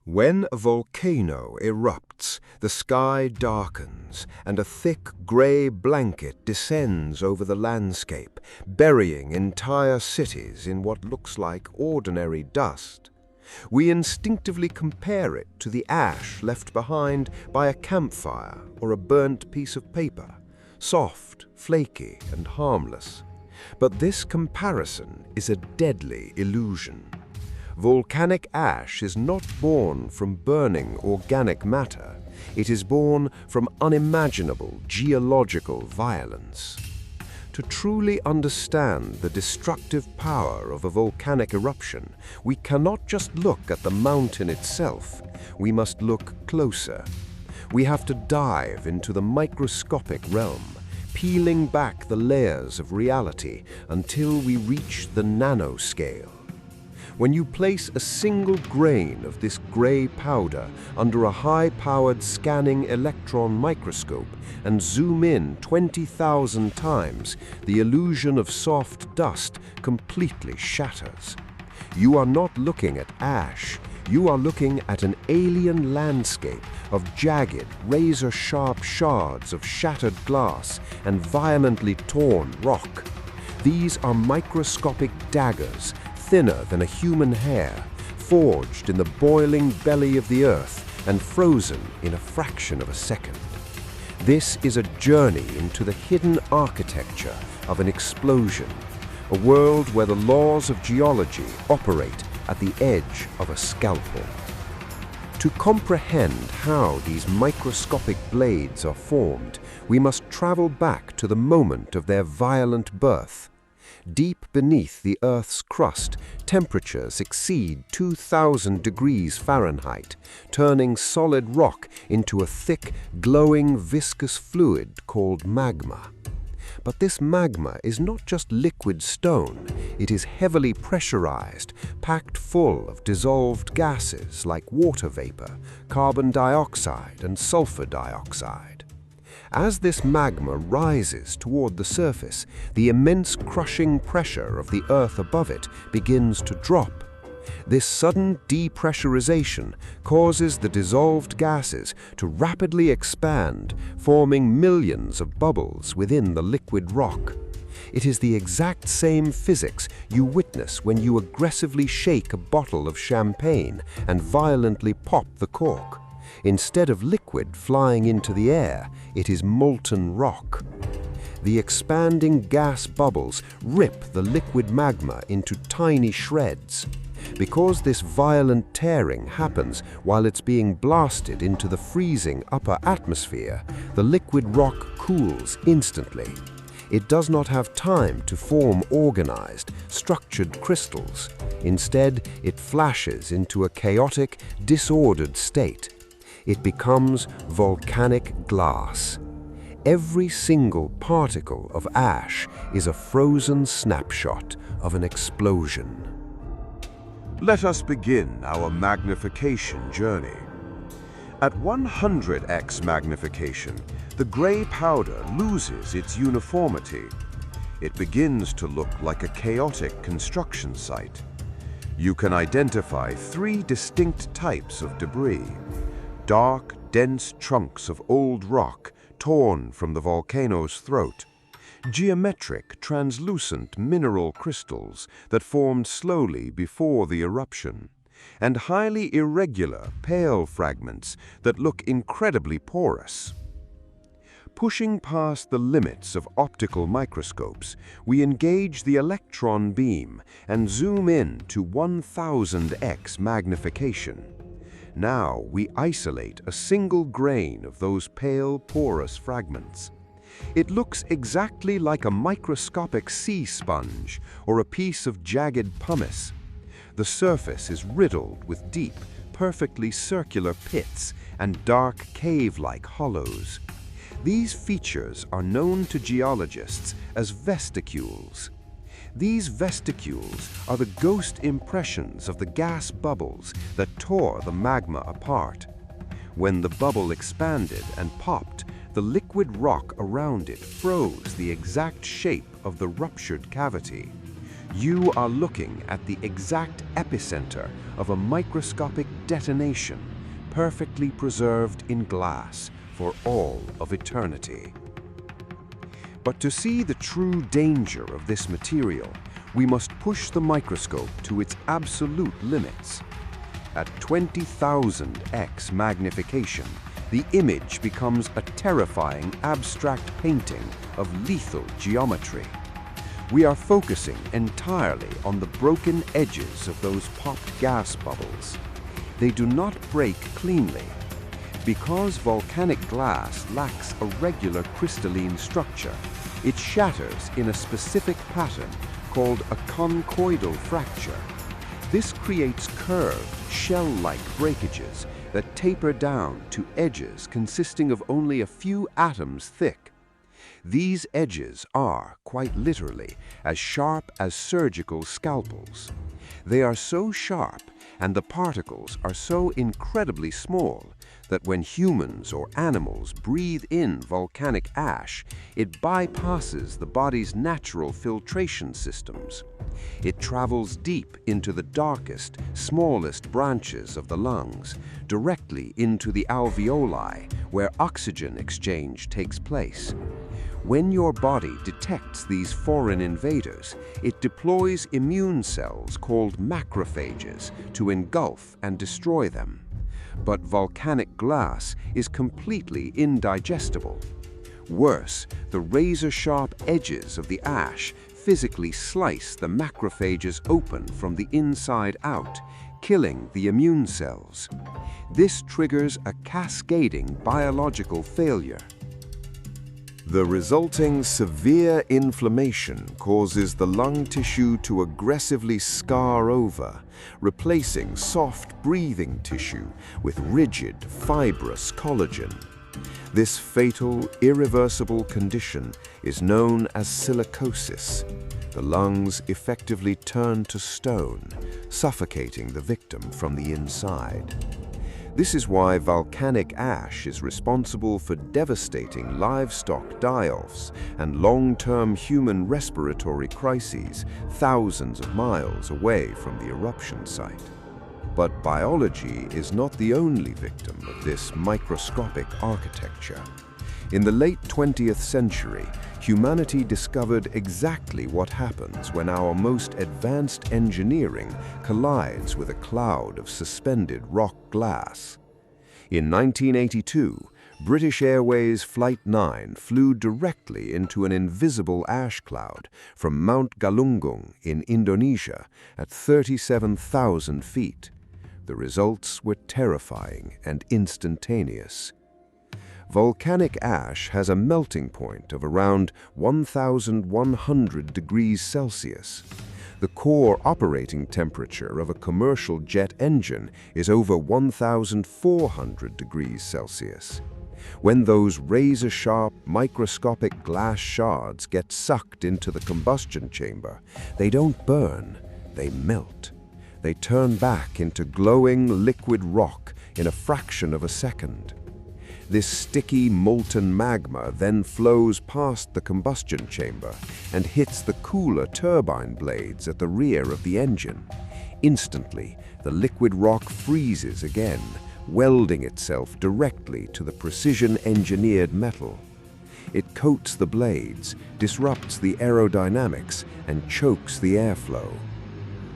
When a volcano erupts, the sky darkens and a thick grey blanket descends over the landscape, burying entire cities in what looks like ordinary dust. We instinctively compare it to the ash left behind by a campfire or a burnt piece of paper, soft, flaky, and harmless. But this comparison is a deadly illusion. Volcanic ash is not born from burning organic matter. It is born from unimaginable geological violence. To truly understand the destructive power of a volcanic eruption, we cannot just look at the mountain itself. We must look closer. We have to dive into the microscopic realm, peeling back the layers of reality until we reach the nanoscale. When you place a single grain of this gray powder under a high-powered scanning electron microscope and zoom in 20,000 times, the illusion of soft dust completely shatters. You are not looking at ash. You are looking at an alien landscape of jagged, razor-sharp shards of shattered glass and violently torn rock. These are microscopic daggers, thinner than a human hair, forged in the boiling belly of the earth and frozen in a fraction of a second. This is a journey into the hidden architecture of an explosion, a world where the laws of geology operate at the edge of a scalpel. To comprehend how these microscopic blades are formed, we must travel back to the moment of their violent birth. Deep beneath the Earth's crust, temperatures exceed 2,000 degrees Fahrenheit, turning solid rock into a thick, glowing, viscous fluid called magma. But this magma is not just liquid stone. It is heavily pressurized, packed full of dissolved gases like water vapor, carbon dioxide, and sulfur dioxide. As this magma rises toward the surface, the immense crushing pressure of the Earth above it begins to drop. This sudden depressurization causes the dissolved gases to rapidly expand, forming millions of bubbles within the liquid rock. It is the exact same physics you witness when you aggressively shake a bottle of champagne and violently pop the cork. Instead of liquid flying into the air, it is molten rock. The expanding gas bubbles rip the liquid magma into tiny shreds. Because this violent tearing happens while it's being blasted into the freezing upper atmosphere, the liquid rock cools instantly. It does not have time to form organized, structured crystals. Instead, it flashes into a chaotic, disordered state. It becomes volcanic glass. Every single particle of ash is a frozen snapshot of an explosion. Let us begin our magnification journey. At 100x magnification, the gray powder loses its uniformity. It begins to look like a chaotic construction site. You can identify three distinct types of debris: dark, dense chunks of old rock torn from the volcano's throat, geometric, translucent mineral crystals that formed slowly before the eruption, and highly irregular, pale fragments that look incredibly porous. Pushing past the limits of optical microscopes, we engage the electron beam and zoom in to 1000x magnification. Now we isolate a single grain of those pale, porous fragments. It looks exactly like a microscopic sea sponge or a piece of jagged pumice. The surface is riddled with deep, perfectly circular pits and dark cave-like hollows. These features are known to geologists as vesticules. These vesticules are the ghost impressions of the gas bubbles that tore the magma apart. When the bubble expanded and popped, the liquid rock around it froze the exact shape of the ruptured cavity. You are looking at the exact epicenter of a microscopic detonation, perfectly preserved in glass for all of eternity. But to see the true danger of this material, we must push the microscope to its absolute limits. At 20,000x magnification, the image becomes a terrifying abstract painting of lethal geometry. We are focusing entirely on the broken edges of those popped gas bubbles. They do not break cleanly. Because volcanic glass lacks a regular crystalline structure, it shatters in a specific pattern called a conchoidal fracture. This creates curved, shell-like breakages that taper down to edges consisting of only a few atoms thick. These edges are, quite literally, as sharp as surgical scalpels. They are so sharp and the particles are so incredibly small that when humans or animals breathe in volcanic ash, it bypasses the body's natural filtration systems. It travels deep into the darkest, smallest branches of the lungs, directly into the alveoli, where oxygen exchange takes place. When your body detects these foreign invaders, it deploys immune cells called macrophages to engulf and destroy them. But volcanic glass is completely indigestible. Worse, the razor-sharp edges of the ash physically slice the macrophages open from the inside out, killing the immune cells. This triggers a cascading biological failure. The resulting severe inflammation causes the lung tissue to aggressively scar over, replacing soft breathing tissue with rigid, fibrous collagen. This fatal, irreversible condition is known as silicosis. The lungs effectively turn to stone, suffocating the victim from the inside. This is why volcanic ash is responsible for devastating livestock die-offs and long-term human respiratory crises thousands of miles away from the eruption site. But biology is not the only victim of this microscopic architecture. In the late 20th century, humanity discovered exactly what happens when our most advanced engineering collides with a cloud of suspended rock glass. In 1982, British Airways Flight 9 flew directly into an invisible ash cloud from Mount Galunggung in Indonesia at 37,000 feet. The results were terrifying and instantaneous. Volcanic ash has a melting point of around 1,100 degrees Celsius. The core operating temperature of a commercial jet engine is over 1,400 degrees Celsius. When those razor-sharp microscopic glass shards get sucked into the combustion chamber, they don't burn, they melt. They turn back into glowing liquid rock in a fraction of a second. This sticky, molten magma then flows past the combustion chamber and hits the cooler turbine blades at the rear of the engine. Instantly, the liquid rock freezes again, welding itself directly to the precision-engineered metal. It coats the blades, disrupts the aerodynamics, and chokes the airflow.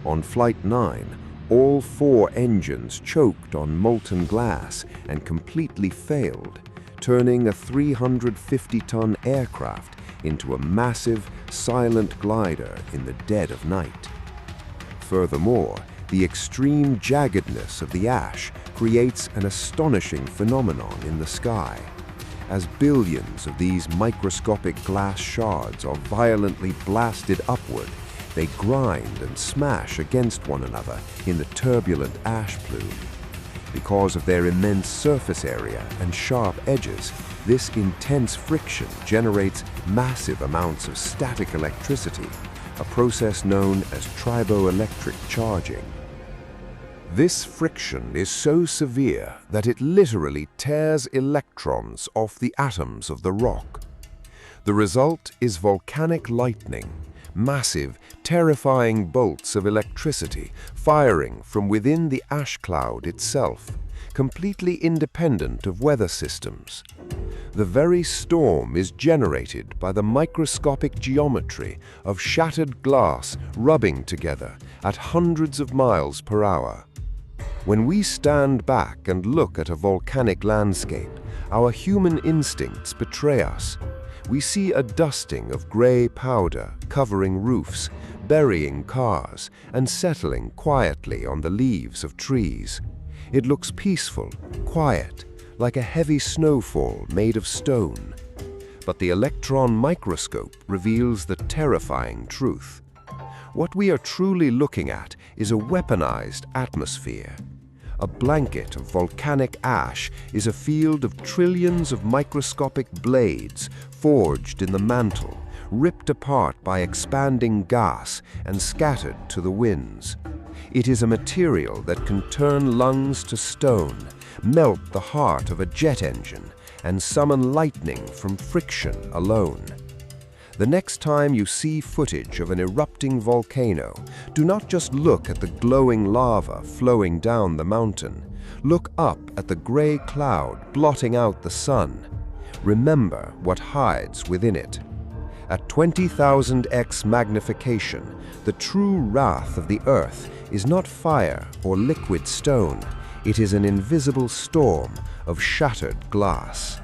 On Flight 9, all 4 engines choked on molten glass and completely failed, turning a 350-ton aircraft into a massive, silent glider in the dead of night. Furthermore, the extreme jaggedness of the ash creates an astonishing phenomenon in the sky. As billions of these microscopic glass shards are violently blasted upward, they grind and smash against one another in the turbulent ash plume. Because of their immense surface area and sharp edges, this intense friction generates massive amounts of static electricity, a process known as triboelectric charging. This friction is so severe that it literally tears electrons off the atoms of the rock. The result is volcanic lightning, massive, terrifying bolts of electricity firing from within the ash cloud itself, completely independent of weather systems. The very storm is generated by the microscopic geometry of shattered glass rubbing together at hundreds of miles per hour. When we stand back and look at a volcanic landscape, our human instincts betray us. We see a dusting of gray powder covering roofs, burying cars, and settling quietly on the leaves of trees. It looks peaceful, quiet, like a heavy snowfall made of stone. But the electron microscope reveals the terrifying truth. What we are truly looking at is a weaponized atmosphere. A blanket of volcanic ash is a field of trillions of microscopic blades forged in the mantle, ripped apart by expanding gas and scattered to the winds. It is a material that can turn lungs to stone, melt the heart of a jet engine, and summon lightning from friction alone. The next time you see footage of an erupting volcano, do not just look at the glowing lava flowing down the mountain. Look up at the gray cloud blotting out the sun. Remember what hides within it. At 20,000x magnification, the true wrath of the Earth is not fire or liquid stone. It is an invisible storm of shattered glass.